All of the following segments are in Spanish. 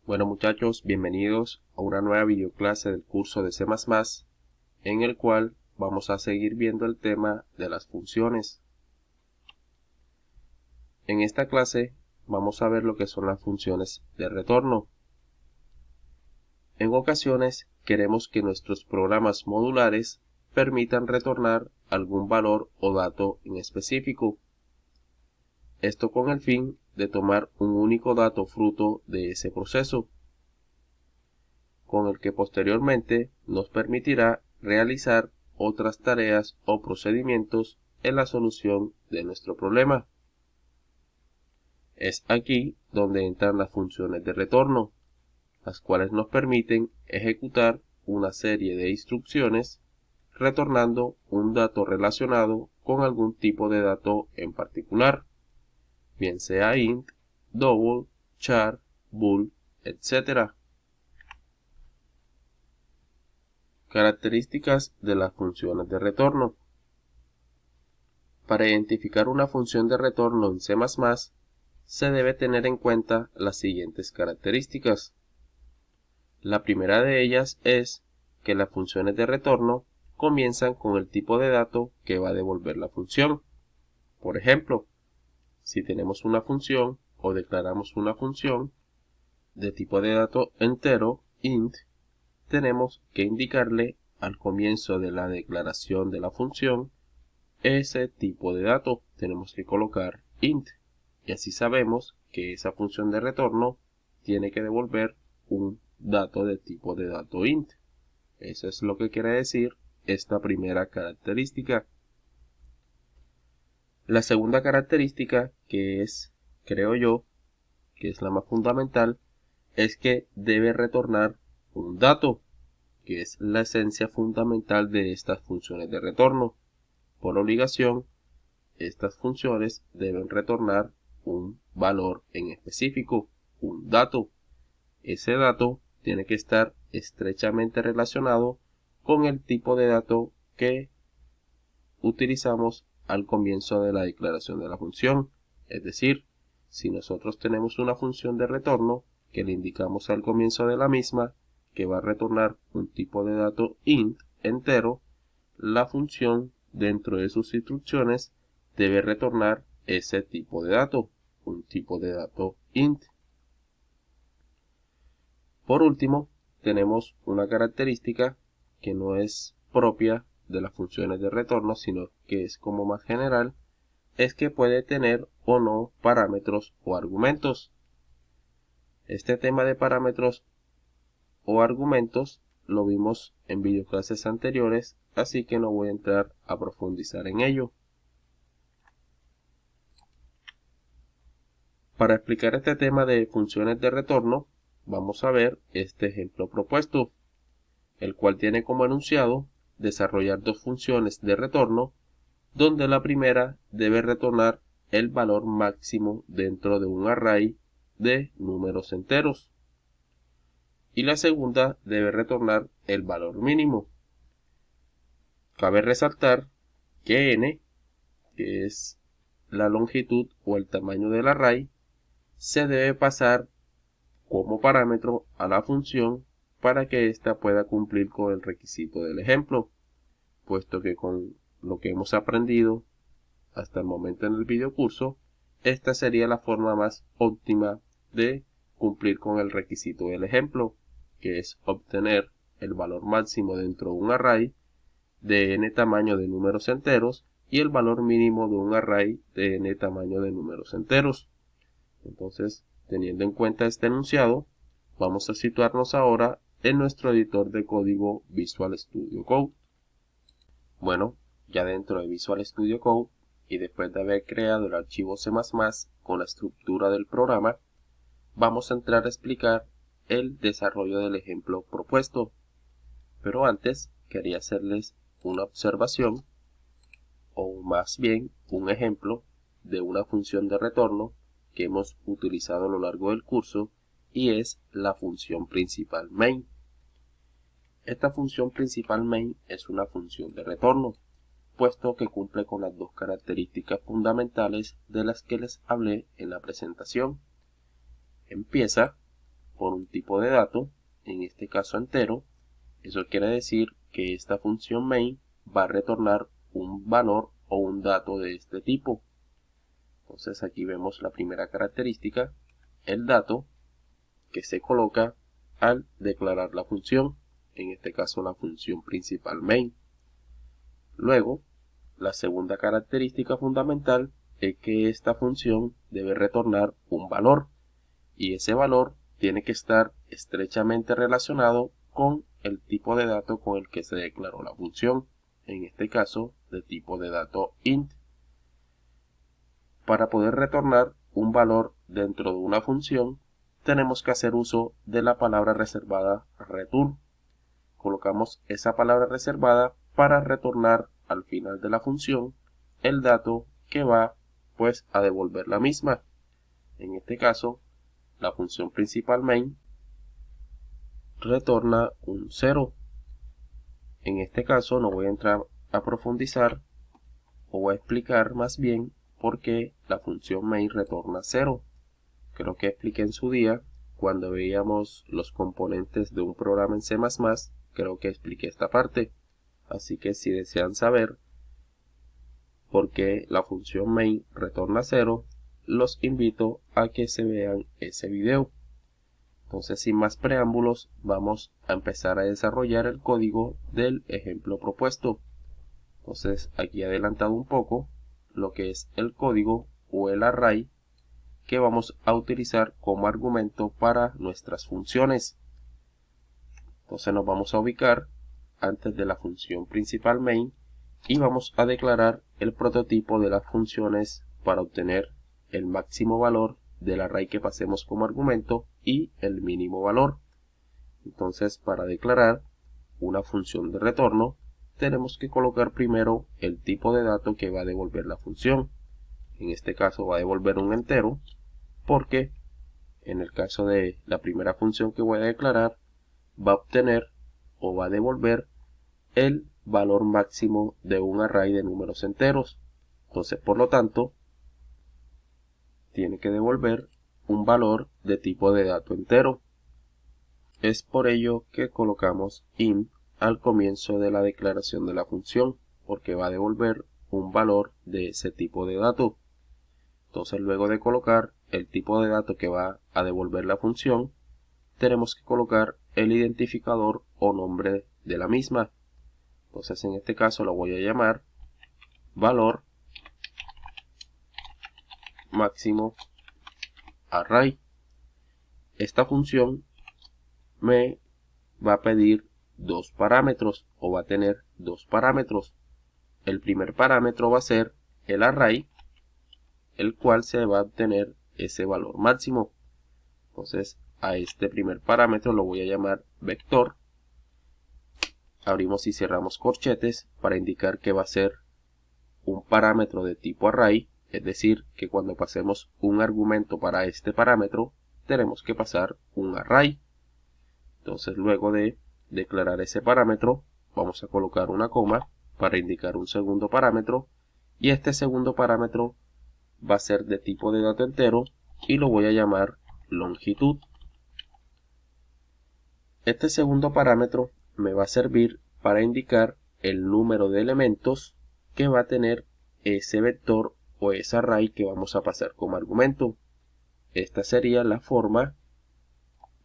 Bueno muchachos, bienvenidos a una nueva videoclase del curso de C++, en el cual vamos a seguir viendo el tema de las funciones. En esta clase vamos a ver lo que son las funciones de retorno. En ocasiones queremos que nuestros programas modulares permitan retornar algún valor o dato en específico. Esto con el fin de tomar un único dato fruto de ese proceso, con el que posteriormente nos permitirá realizar otras tareas o procedimientos en la solución de nuestro problema. Es aquí donde entran las funciones de retorno, las cuales nos permiten ejecutar una serie de instrucciones retornando un dato relacionado con algún tipo de dato en particular, bien sea int, double, char, bool, etc. Características de las funciones de retorno. Para identificar una función de retorno en C++, se debe tener en cuenta las siguientes características. La primera de ellas es que las funciones de retorno comienzan con el tipo de dato que va a devolver la función. Por ejemplo, si tenemos una función o declaramos una función de tipo de dato entero, int, tenemos que indicarle al comienzo de la declaración de la función ese tipo de dato. Tenemos que colocar int y así sabemos que esa función de retorno tiene que devolver un dato de tipo de dato int. Eso es lo que quiere decir esta primera característica. La segunda característica, que es, creo yo, que es la más fundamental, es que debe retornar un dato, que es la esencia fundamental de estas funciones de retorno. Por obligación, estas funciones deben retornar un valor en específico, un dato. Ese dato tiene que estar estrechamente relacionado con el tipo de dato que utilizamos al comienzo de la declaración de la función. Es decir, si nosotros tenemos una función de retorno que le indicamos al comienzo de la misma que va a retornar un tipo de dato int entero, la función dentro de sus instrucciones debe retornar ese tipo de dato, un tipo de dato int. Por último, tenemos una característica que no es propia de las funciones de retorno, sino que es como más general, es que puede tener o no parámetros o argumentos. Este tema de parámetros o argumentos lo vimos en videoclases anteriores, así que no voy a entrar a profundizar en ello. Para explicar este tema de funciones de retorno, vamos a ver este ejemplo propuesto, el cual tiene como enunciado desarrollar dos funciones de retorno, donde la primera debe retornar el valor máximo dentro de un array de números enteros y la segunda debe retornar el valor mínimo. Cabe resaltar que n, que es la longitud o el tamaño del array, se debe pasar como parámetro a la función para que ésta pueda cumplir con el requisito del ejemplo, puesto que con lo que hemos aprendido hasta el momento en el videocurso, esta sería la forma más óptima de cumplir con el requisito del ejemplo, que es obtener el valor máximo dentro de un array de n tamaño de números enteros y el valor mínimo de un array de n tamaño de números enteros. Entonces, teniendo en cuenta este enunciado, vamos a situarnos ahora en nuestro editor de código Visual Studio Code. Bueno, ya dentro de Visual Studio Code y después de haber creado el archivo C++ con la estructura del programa, vamos a entrar a explicar el desarrollo del ejemplo propuesto. Pero antes quería hacerles una observación, o más bien un ejemplo de una función de retorno que hemos utilizado a lo largo del curso, y es la función principal main. Esta función principal main es una función de retorno, puesto que cumple con las dos características fundamentales de las que les hablé en la presentación. Empieza por un tipo de dato, en este caso entero. Eso quiere decir que esta función main va a retornar un valor o un dato de este tipo. Entonces aquí vemos la primera característica, el dato que se coloca al declarar la función, en este caso la función principal main. Luego, la segunda característica fundamental es que esta función debe retornar un valor, y ese valor tiene que estar estrechamente relacionado con el tipo de dato con el que se declaró la función, en este caso de tipo de dato int. Para poder retornar un valor dentro de una función, tenemos que hacer uso de la palabra reservada return. Colocamos esa palabra reservada para retornar al final de la función el dato que va pues a devolver la misma. En este caso, la función principal main retorna un 0. En este caso no voy a entrar a profundizar, o voy a explicar más bien por qué la función main retorna 0. Creo que expliqué en su día, cuando veíamos los componentes de un programa en C++, creo que expliqué esta parte. Así que si desean saber por qué la función main retorna 0, los invito a que se vean ese video. Entonces, sin más preámbulos, vamos a empezar a desarrollar el código del ejemplo propuesto. Entonces, aquí he adelantado un poco lo que es el código o el array que vamos a utilizar como argumento para nuestras funciones. Entonces nos vamos a ubicar antes de la función principal main y vamos a declarar el prototipo de las funciones para obtener el máximo valor del array que pasemos como argumento y el mínimo valor. Entonces, para declarar una función de retorno, tenemos que colocar primero el tipo de dato que va a devolver la función. En este caso va a devolver un entero, porque en el caso de la primera función que voy a declarar, va a obtener o va a devolver el valor máximo de un array de números enteros. Entonces, por lo tanto, tiene que devolver un valor de tipo de dato entero. Es por ello que colocamos int al comienzo de la declaración de la función, porque va a devolver un valor de ese tipo de dato. Entonces, luego de colocar el tipo de dato que va a devolver la función, tenemos que colocar el identificador o nombre de la misma. Entonces, en este caso lo voy a llamar valor máximo array. Esta función me va a pedir dos parámetros, o va a tener dos parámetros. El primer parámetro va a ser el array, el cual se va a obtener ese valor máximo. Entonces, a este primer parámetro lo voy a llamar vector. Abrimos y cerramos corchetes para indicar que va a ser un parámetro de tipo array, es decir, que cuando pasemos un argumento para este parámetro, tenemos que pasar un array. Entonces, luego de declarar ese parámetro, vamos a colocar una coma para indicar un segundo parámetro, y este segundo parámetro va a ser de tipo de dato entero y lo voy a llamar longitud. Este segundo parámetro me va a servir para indicar el número de elementos que va a tener ese vector o ese array que vamos a pasar como argumento. Esta sería la forma,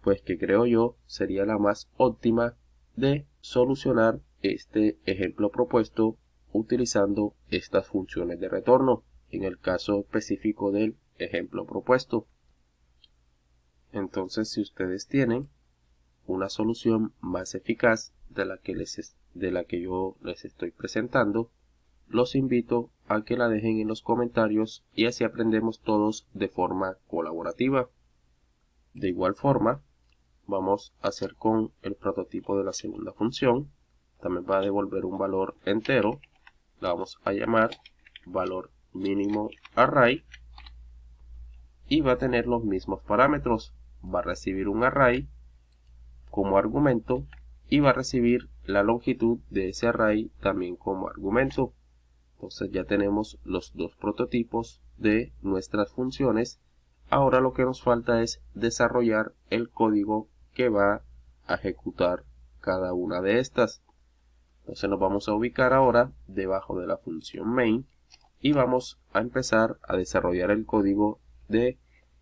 pues que creo yo sería la más óptima de solucionar este ejemplo propuesto utilizando estas funciones de retorno, en el caso específico del ejemplo propuesto. Entonces, si ustedes tienen una solución más eficaz de la que yo les estoy presentando, los invito a que la dejen en los comentarios y así aprendemos todos de forma colaborativa. De igual forma, vamos a hacer con el prototipo de la segunda función. También va a devolver un valor entero. La vamos a llamar valor mínimo array y va a tener los mismos parámetros. Va a recibir un array como argumento y va a recibir la longitud de ese array también como argumento. Entonces ya tenemos los dos prototipos de nuestras funciones Ahora lo que nos falta es desarrollar el código que va a ejecutar cada una de estas. Entonces nos vamos a ubicar ahora debajo de la función main y vamos a empezar a desarrollar el código de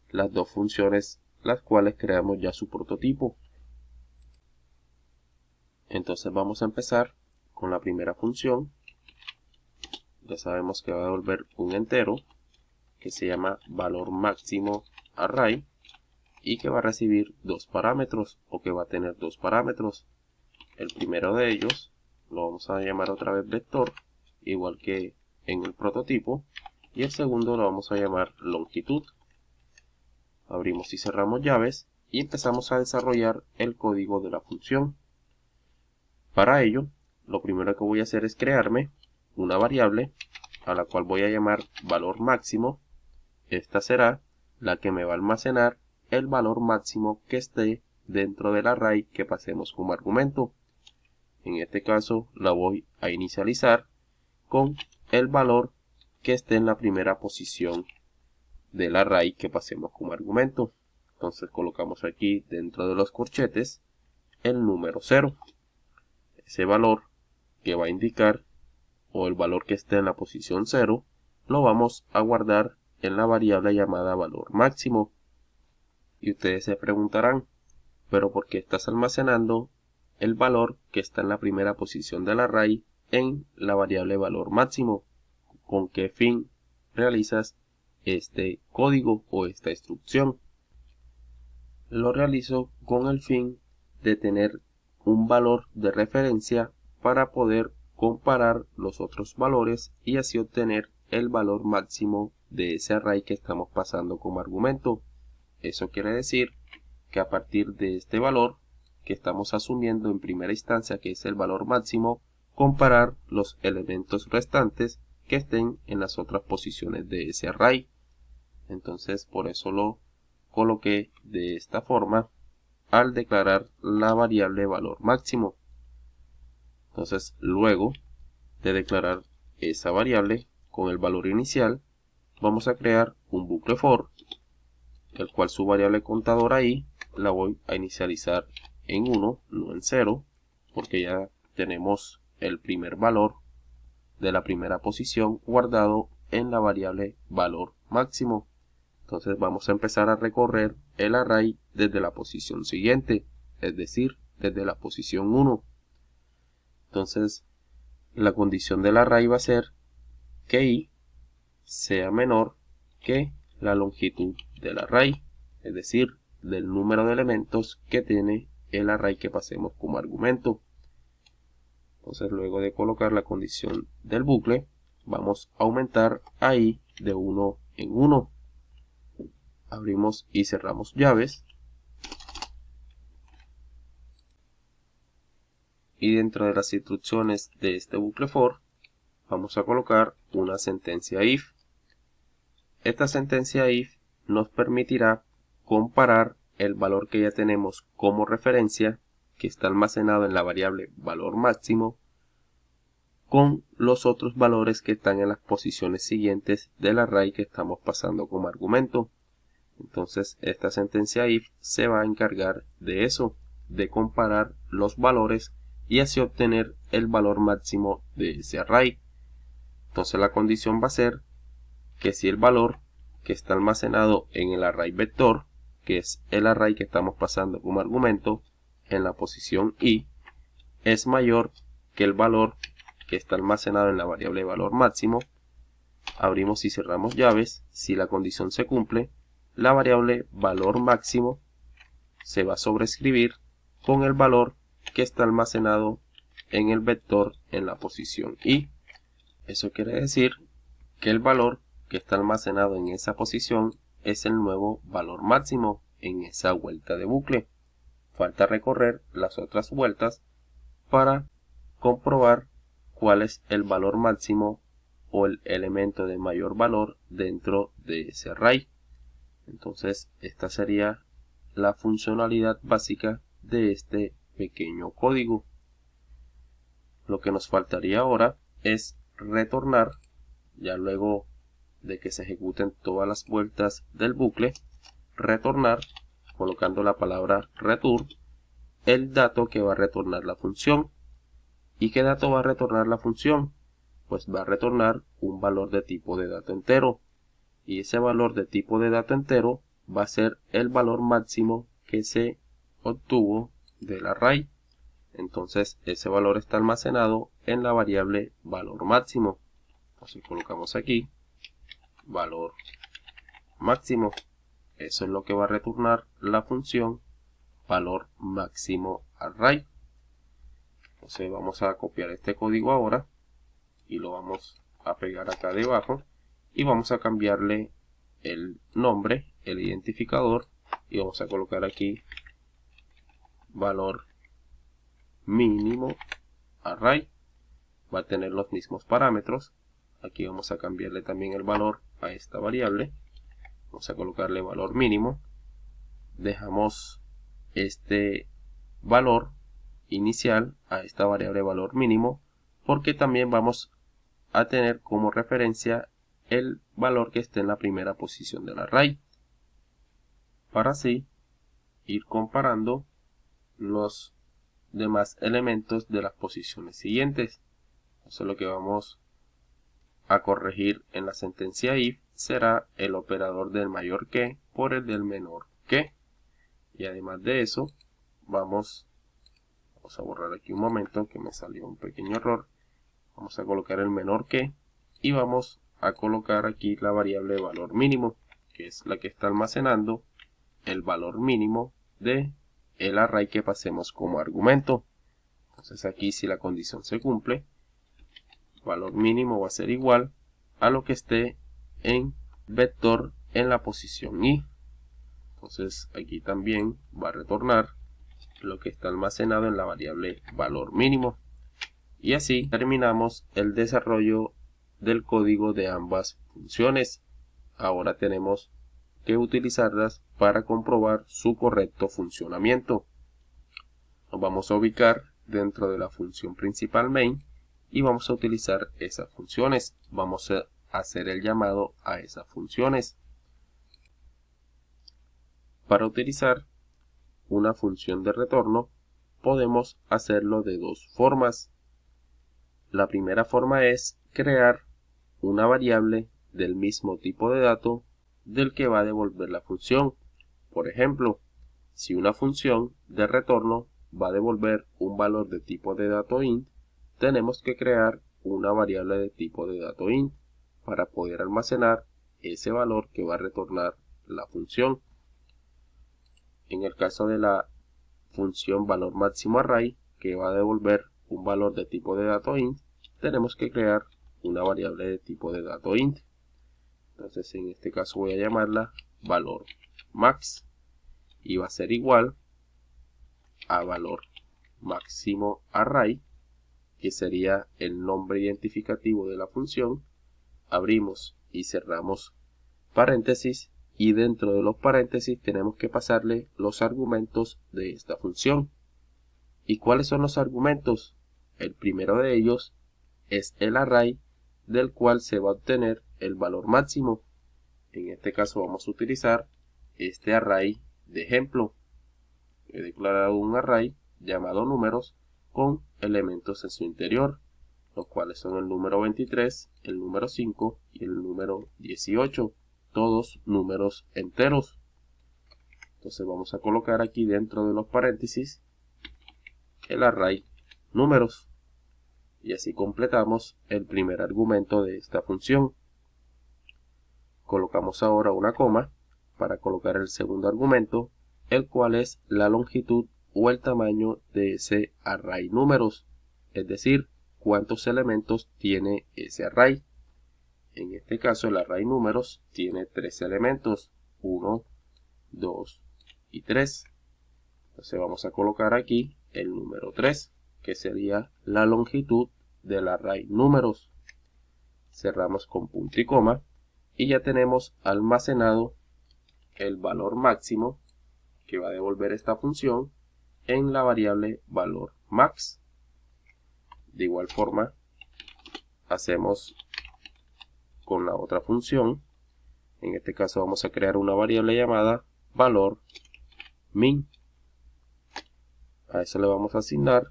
las dos funciones las cuales creamos ya su prototipo. Entonces vamos a empezar con la primera función. Ya sabemos que va a devolver un entero que se llama valor máximo array y que va a recibir dos parámetros o que va a tener dos parámetros. El primero de ellos lo vamos a llamar otra vez vector, igual que en el prototipo, y el segundo lo vamos a llamar longitud. Abrimos y cerramos llaves y empezamos a desarrollar el código de la función. Para ello, lo primero que voy a hacer es crearme una variable a la cual voy a llamar valor máximo. Esta será la que me va a almacenar el valor máximo que esté dentro del array que pasemos como argumento. En este caso la voy a inicializar con el valor que esté en la primera posición del array que pasemos como argumento. Entonces colocamos aquí dentro de los corchetes el número 0. Ese valor que va a indicar, o el valor que esté en la posición 0, lo vamos a guardar en la variable llamada valor máximo. Y ustedes se preguntarán, ¿pero por qué estás almacenando el valor que está en la primera posición del array en la variable valor máximo? ¿Con qué fin realizas este código o esta instrucción? Lo realizo con el fin de tener un valor de referencia para poder comparar los otros valores y así obtener el valor máximo de ese array que estamos pasando como argumento. Eso quiere decir que a partir de este valor que estamos asumiendo en primera instancia, que es el valor máximo, comparar los elementos restantes que estén en las otras posiciones de ese array. Entonces por eso lo coloqué de esta forma al declarar la variable valor máximo. Entonces luego de declarar esa variable con el valor inicial, vamos a crear un bucle for, el cual su variable contadora ahí la voy a inicializar en 1, no en 0, porque ya tenemos el primer valor de la primera posición guardado en la variable valor máximo. Entonces vamos a empezar a recorrer el array desde la posición siguiente, es decir, desde la posición 1. Entonces la condición del array va a ser que i sea menor que la longitud del array, es decir, del número de elementos que tiene el array que pasemos como argumento. Entonces luego de colocar la condición del bucle, vamos a aumentar a i de 1 en 1. Abrimos y cerramos llaves. Y dentro de las instrucciones de este bucle for, vamos a colocar una sentencia if. Esta sentencia if nos permitirá comparar el valor que ya tenemos como referencia, que está almacenado en la variable valor máximo, con los otros valores que están en las posiciones siguientes del array que estamos pasando como argumento. Entonces esta sentencia if se va a encargar de eso, de comparar los valores y así obtener el valor máximo de ese array. Entonces la condición va a ser que si el valor que está almacenado en el array vector, que es el array que estamos pasando como argumento, en la posición i, es mayor que el valor que está almacenado en la variable valor máximo, abrimos y cerramos llaves. Si la condición se cumple, la variable valor máximo se va a sobreescribir con el valor que está almacenado en el vector en la posición i. Eso quiere decir que el valor que está almacenado en esa posición es el nuevo valor máximo en esa vuelta de bucle. Falta recorrer las otras vueltas para comprobar cuál es el valor máximo o el elemento de mayor valor dentro de ese array. Entonces esta sería la funcionalidad básica de este pequeño código. Lo que nos faltaría ahora es retornar, ya luego de que se ejecuten todas las vueltas del bucle, retornar, colocando la palabra return, el dato que va a retornar la función. ¿Y qué dato va a retornar la función? Pues va a retornar un valor de tipo de dato entero. Y ese valor de tipo de dato entero va a ser el valor máximo que se obtuvo del array. Entonces ese valor está almacenado en la variable valor máximo. Entonces colocamos aquí valor máximo. Eso es lo que va a retornar la función valor máximo array. Entonces vamos a copiar este código ahora y lo vamos a pegar acá debajo y vamos a cambiarle el nombre, el identificador, y vamos a colocar aquí valor mínimo array. Va a tener los mismos parámetros. Aquí vamos a cambiarle también el valor a esta variable. Vamos a colocarle valor mínimo. Dejamos este valor inicial a esta variable valor mínimo porque también vamos a tener como referencia el valor que esté en la primera posición del array, para así ir comparando los demás elementos de las posiciones siguientes. Entonces lo que vamos a corregir en la sentencia if será el operador del mayor que por el del menor que. Y además de eso vamos a borrar aquí un momento que me salió un pequeño error. Vamos a colocar el menor que y vamos a colocar aquí la variable valor mínimo, que es la que está almacenando el valor mínimo de el array que pasemos como argumento. Entonces aquí, si la condición se cumple, valor mínimo va a ser igual a lo que esté en vector en la posición i. Entonces aquí también va a retornar lo que está almacenado en la variable valor mínimo. Y así terminamos el desarrollo del código de ambas funciones. Ahora tenemos que utilizarlas para comprobar su correcto funcionamiento. Nos vamos a ubicar dentro de la función principal main y vamos a utilizar esas funciones. Vamos a hacer el llamado a esas funciones. Para utilizar una función de retorno podemos hacerlo de dos formas. La primera forma es crear una variable del mismo tipo de dato del que va a devolver la función. Por ejemplo, si una función de retorno va a devolver un valor de tipo de dato int, tenemos que crear una variable de tipo de dato int para poder almacenar ese valor que va a retornar la función. En el caso de la función valor máximo array, que va a devolver un valor de tipo de dato int, tenemos que crear una variable de tipo de dato int. Entonces en este caso voy a llamarla valor max y va a ser igual a valor máximo array, que sería el nombre identificativo de la función. Abrimos y cerramos paréntesis y dentro de los paréntesis tenemos que pasarle los argumentos de esta función. ¿Y cuáles son los argumentos? El primero de ellos es el array del cual se va a obtener el valor máximo. En este caso vamos a utilizar este array de ejemplo. He declarado un array llamado números con elementos en su interior, los cuales son el número 23, el número 5 y el número 18, todos números enteros. Entonces vamos a colocar aquí dentro de los paréntesis el array números. Y así completamos el primer argumento de esta función. Colocamos ahora una coma para colocar el segundo argumento, el cual es la longitud o el tamaño de ese array números, es decir, cuántos elementos tiene ese array. En este caso el array números tiene 3 elementos, 1, 2 y 3. Entonces vamos a colocar aquí el número 3, que sería la longitud del array números. Cerramos con punto y coma y ya tenemos almacenado el valor máximo que va a devolver esta función en la variable valor max. De igual forma hacemos con la otra función. En este caso vamos a crear una variable llamada valor min. A eso le vamos a asignar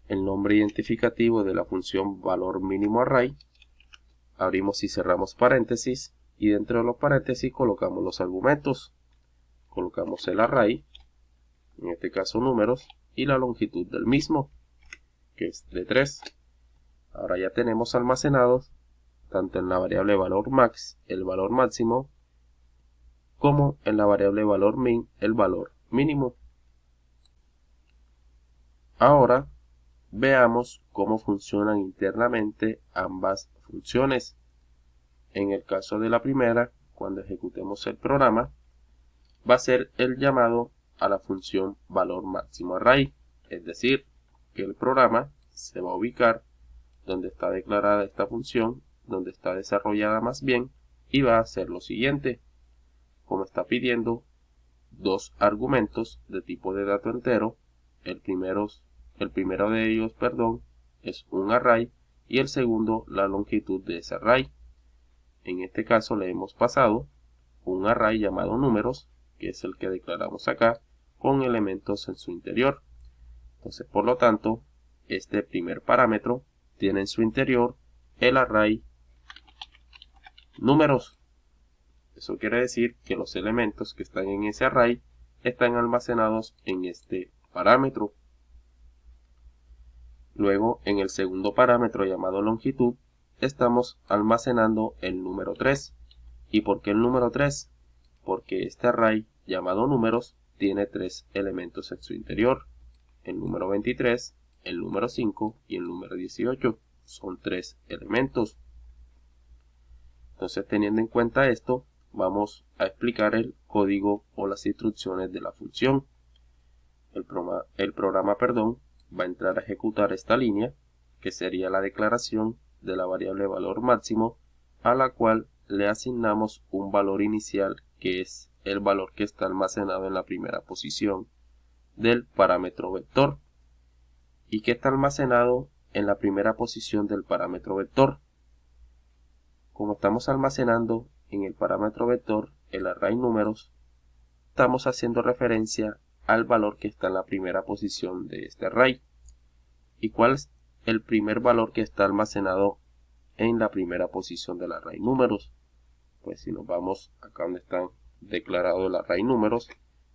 el nombre identificativo de la función valor mínimo array. Abrimos y cerramos paréntesis y dentro de los paréntesis colocamos los argumentos. Colocamos el array, en este caso números, y la longitud del mismo, que es de 3. Ahora ya tenemos almacenados tanto en la variable valor max el valor máximo, como en la variable valor min el valor mínimo. Ahora veamos cómo funcionan internamente ambas funciones. En el caso de la primera, cuando ejecutemos el programa, va a ser el llamado a la función valor máximo array, es decir, que el programa se va a ubicar donde está declarada esta función, donde está desarrollada más bien, y va a hacer lo siguiente. Como está pidiendo dos argumentos de tipo de dato entero, el primero de ellos, es un array y el segundo la longitud de ese array. En este caso le hemos pasado un array llamado números, que es el que declaramos acá, con elementos en su interior. Entonces, por lo tanto, este primer parámetro tiene en su interior el array números. Eso quiere decir que los elementos que están en ese array están almacenados en este parámetro. Luego, en el segundo parámetro llamado longitud, estamos almacenando el número 3. ¿Y por qué el número 3? Porque este array llamado números tiene 3 elementos en su interior. El número 23, el número 5 y el número 18. Son 3 elementos. Entonces, teniendo en cuenta esto, vamos a explicar el código o las instrucciones de la función. El programa va a entrar a ejecutar esta línea, que sería la declaración de la variable valor máximo, a la cual le asignamos un valor inicial, que es el valor que está almacenado en la primera posición del parámetro vector. ¿Y que está almacenado en la primera posición del parámetro vector? Como estamos almacenando en el parámetro vector el array números, estamos haciendo referencia al valor que está en la primera posición de este array. ¿Y cuál es el primer valor que está almacenado en la primera posición del array números? Pues si nos vamos acá donde está declarado el array números,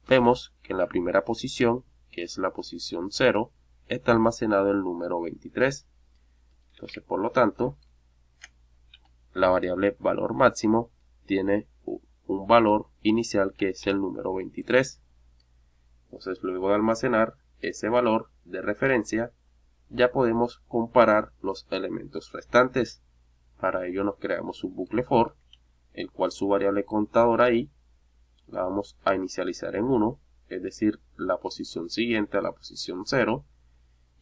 vemos que en la primera posición, que es la posición 0, está almacenado el número 23. Entonces, por lo tanto, la variable valor máximo tiene un valor inicial que es el número 23. Entonces, luego de almacenar ese valor de referencia, ya podemos comparar los elementos restantes. Para ello nos creamos un bucle for, el cual su variable contadora i la vamos a inicializar en 1, es decir, la posición siguiente a la posición 0,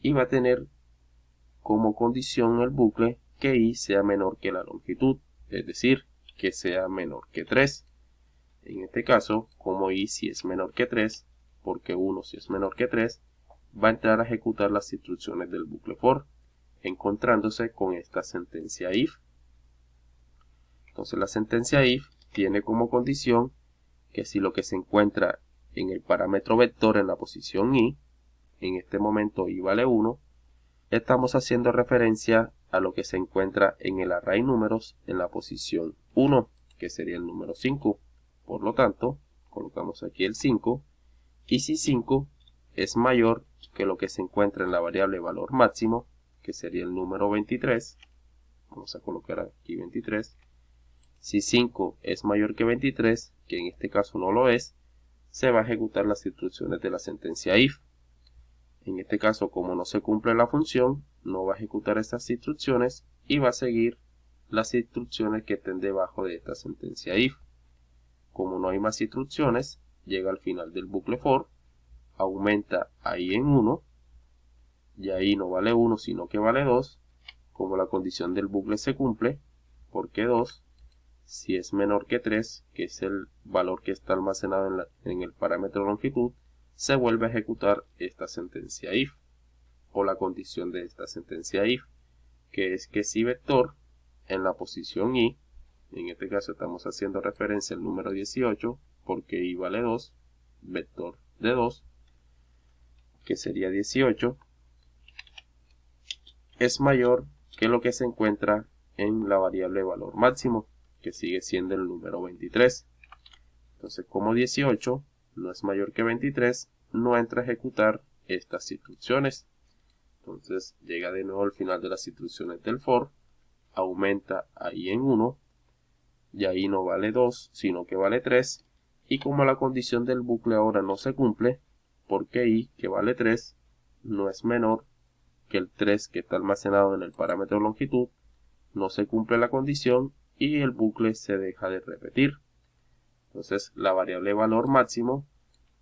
y va a tener como condición el bucle que i sea menor que la longitud, es decir, que sea menor que 3. En este caso, como i si es menor que 3, porque 1 si es menor que 3, va a entrar a ejecutar las instrucciones del bucle for, encontrándose con esta sentencia if. Entonces la sentencia if tiene como condición que si lo que se encuentra en el parámetro vector en la posición i, en este momento i vale 1, estamos haciendo referencia a lo que se encuentra en el array números en la posición 1, que sería el número 5. Por lo tanto, colocamos aquí el 5, y si 5 es mayor que lo que se encuentra en la variable valor máximo, que sería el número 23, vamos a colocar aquí 23, si 5 es mayor que 23, que en este caso no lo es, se va a ejecutar las instrucciones de la sentencia if. En este caso, como no se cumple la función, no va a ejecutar estas instrucciones y va a seguir las instrucciones que estén debajo de esta sentencia if. Como no hay más instrucciones, llega al final del bucle for, aumenta ahí en 1, y ahí no vale 1 sino que vale 2, como la condición del bucle se cumple, porque 2, si es menor que 3, que es el valor que está almacenado en el parámetro longitud, se vuelve a ejecutar esta sentencia if, o la condición de esta sentencia if, que es que si vector en la posición i, en este caso estamos haciendo referencia al número 18, porque y vale 2, vector de 2, que sería 18, es mayor que lo que se encuentra en la variable valor máximo, que sigue siendo el número 23. Entonces, como 18 no es mayor que 23, no entra a ejecutar estas instrucciones. Entonces, llega de nuevo al final de las instrucciones del for, aumenta ahí en 1, y ahí no vale 2, sino que vale 3, y como la condición del bucle ahora no se cumple, porque i, que vale 3, no es menor que el 3 que está almacenado en el parámetro longitud, no se cumple la condición y el bucle se deja de repetir. Entonces la variable valor máximo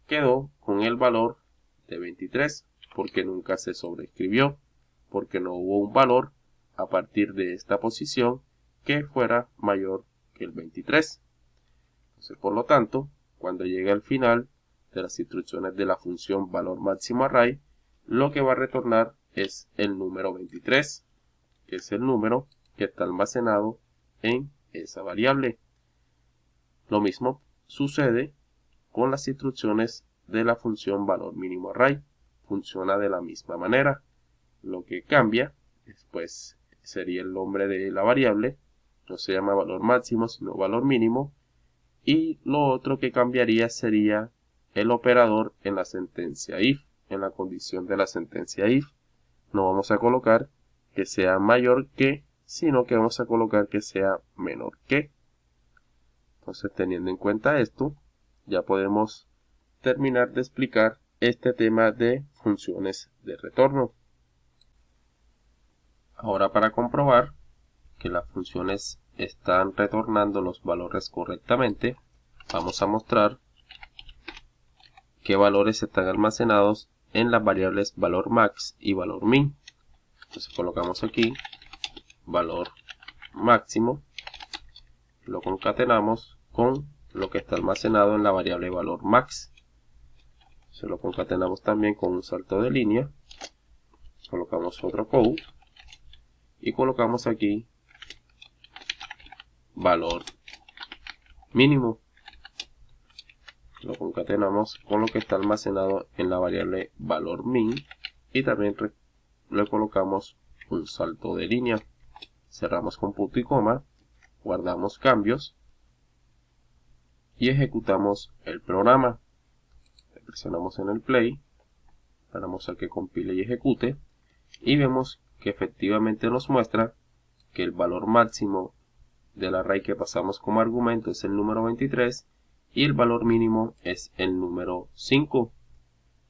quedó con el valor de 23, porque nunca se sobreescribió, porque no hubo un valor a partir de esta posición que fuera mayor que el 23. Entonces, por lo tanto, cuando llegue al final de las instrucciones de la función valor máximo array, lo que va a retornar es el número 23, que es el número que está almacenado en esa variable. Lo mismo sucede con las instrucciones de la función valor mínimo array. Funciona de la misma manera. Lo que cambia después sería el nombre de la variable. No se llama valor máximo, sino valor mínimo. Y lo otro que cambiaría sería el operador en la sentencia if. En la condición de la sentencia if, no vamos a colocar que sea mayor que, sino que vamos a colocar que sea menor que. Entonces, teniendo en cuenta esto, ya podemos terminar de explicar este tema de funciones de retorno. Ahora, para comprobar que las funciones están retornando los valores correctamente, vamos a mostrar qué valores están almacenados en las variables valor max y valor min. Entonces colocamos aquí valor máximo, lo concatenamos con lo que está almacenado en la variable valor max. Se lo concatenamos también con un salto de línea, colocamos otro code y colocamos aquí valor mínimo. Lo concatenamos con lo que está almacenado en la variable valor min y también le colocamos un salto de línea. Cerramos con punto y coma, guardamos cambios y ejecutamos el programa. Presionamos en el play, esperamos a que compile y ejecute y vemos que efectivamente nos muestra que el valor máximo del array que pasamos como argumento es el número 23 y el valor mínimo es el número 5.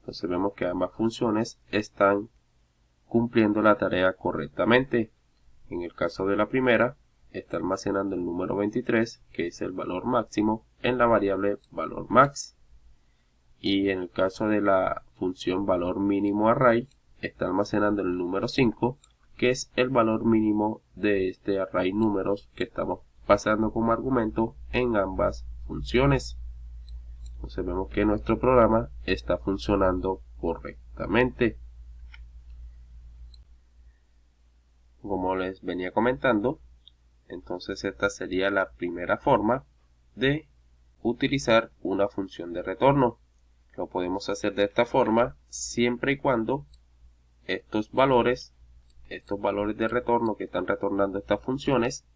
Entonces vemos que ambas funciones están cumpliendo la tarea correctamente. En el caso de la primera, está almacenando el número 23, que es el valor máximo, en la variable valor max. Y en el caso de la función valor mínimo array, está almacenando el número 5, que es el valor mínimo de este array números que estamos pasando como argumento en ambas funciones. Entonces vemos que nuestro programa está funcionando correctamente. Como les venía comentando, entonces esta sería la primera forma de utilizar una función de retorno. Lo podemos hacer de esta forma siempre y cuando estos valores de retorno que están retornando estas funciones,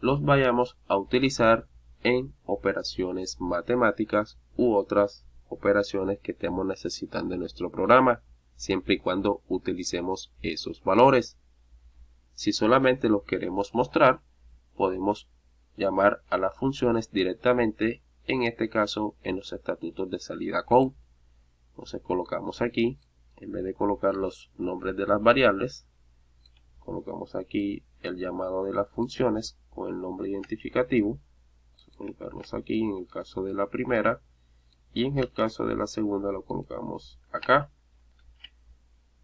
los vayamos a utilizar en operaciones matemáticas u otras operaciones que estemos necesitando en nuestro programa, siempre y cuando utilicemos esos valores. Si solamente los queremos mostrar, podemos llamar a las funciones directamente, en este caso en los estatutos de salida code. Entonces colocamos aquí, en vez de colocar los nombres de las variables, colocamos aquí el llamado de las funciones con el nombre identificativo. Vamos a colocarlos aquí en el caso de la primera y en el caso de la segunda lo colocamos acá.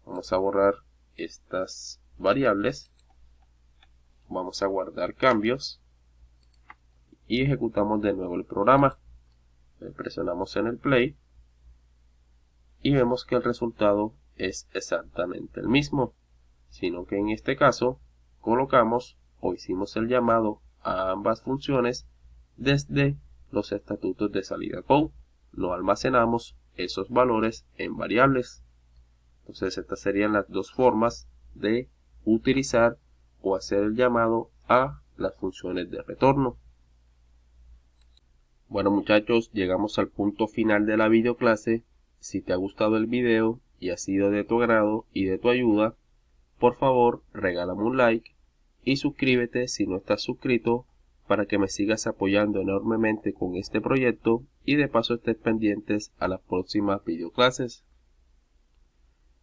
Vamos a borrar estas variables, vamos a guardar cambios y ejecutamos de nuevo el programa. Presionamos en el play y vemos que el resultado es exactamente el mismo, sino que en este caso colocamos o hicimos el llamado a ambas funciones desde los estatutos de salida con. No almacenamos esos valores en variables. Entonces estas serían las dos formas de utilizar o hacer el llamado a las funciones de retorno. Bueno muchachos, llegamos al punto final de la videoclase. Si te ha gustado el video y ha sido de tu agrado y de tu ayuda, por favor regálame un like y suscríbete si no estás suscrito para que me sigas apoyando enormemente con este proyecto y de paso estés pendientes a las próximas videoclases.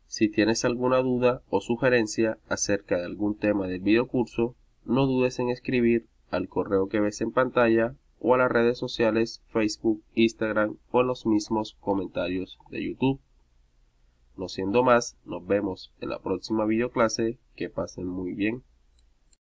Si tienes alguna duda o sugerencia acerca de algún tema del videocurso, no dudes en escribir al correo que ves en pantalla o a las redes sociales Facebook, Instagram o en los mismos comentarios de YouTube. No siendo más, nos vemos en la próxima videoclase. Que pasen muy bien.